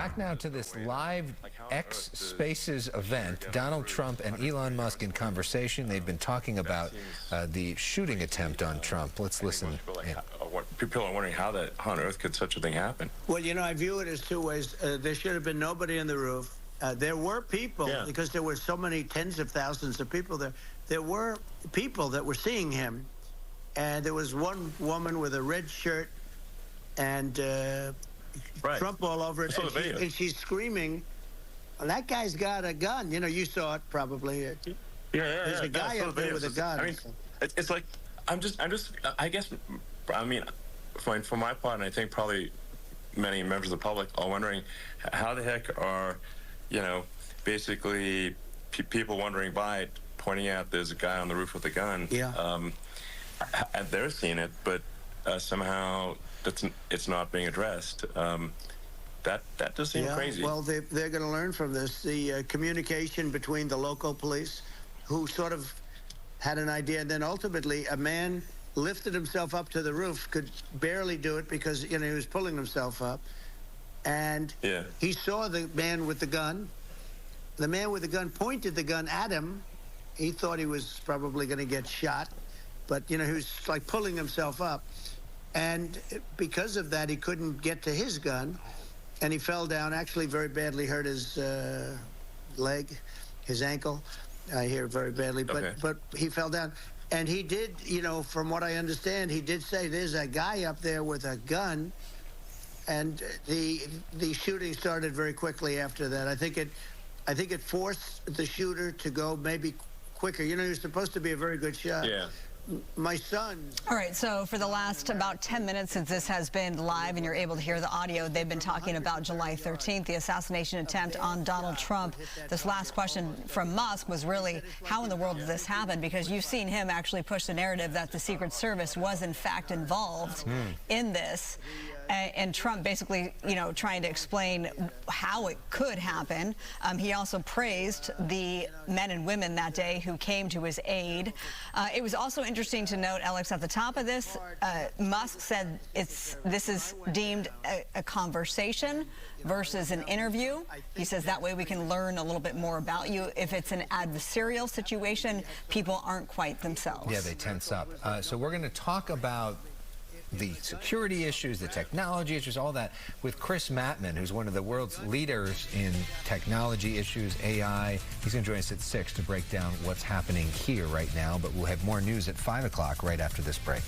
Back now to this live X Spaces event. Donald Trump and Elon Musk in conversation. They've been talking about the shooting attempt on Trump. Let's listen. People are wondering how on earth could such a thing happen? Well, you know, I view it as two ways. There should have been nobody on the roof. There were people, because there were so many tens of thousands of people there. There were people that were seeing him. And there was one woman with a red shirt and Trump all over it. And she's screaming, well, that guy's got a gun. You know, you saw it probably. There's a guy up there with a gun. I mean, it's like, I guess, I mean, for my part, and I think probably many members of the public are wondering, how the heck are, you know, basically people wondering by it, pointing out there's a guy on the roof with a gun. And they're seeing it, but somehow it's not being addressed. That does seem crazy. Well, they're going to learn from this. The communication between the local police, who sort of had an idea, and then ultimately a man lifted himself up to the roof, could barely do it because, you know, he was pulling himself up, and he saw the man with the gun. The man with the gun pointed the gun at him. He thought he was probably going to get shot. But, you know, he was like pulling himself up. And because of that, he couldn't get to his gun. And he fell down, actually very badly hurt his leg, his ankle. I hear very badly. But he fell down. And he did, you know, from what I understand, he did say there's a guy up there with a gun. And the shooting started very quickly after that. I think it forced the shooter to go maybe quicker. You know, he was supposed to be a very good shot. My son. All right, so for the last about 10 minutes since this has been live and you're able to hear the audio, they've been talking about July 13th, the assassination attempt on Donald Trump. This last question from Musk was really, how in the world did this happen? Because you've seen him actually push the narrative that the Secret Service was in fact involved in this. And Trump basically, you know, trying to explain how it could happen. He also praised the men and women that day who came to his aid. It was also interesting to note, Alex, at the top of this, Musk said this is deemed a conversation versus an interview. He says that way we can learn a little bit more about you. If it's an adversarial situation, people aren't quite themselves. Yeah, they tense up. So we're going to talk about the security issues, the technology issues, all that, with Chris Mattman, who's one of the world's leaders in technology issues, AI. He's going to join us at 6 to break down what's happening here right now, but we'll have more news at 5 o'clock right after this break.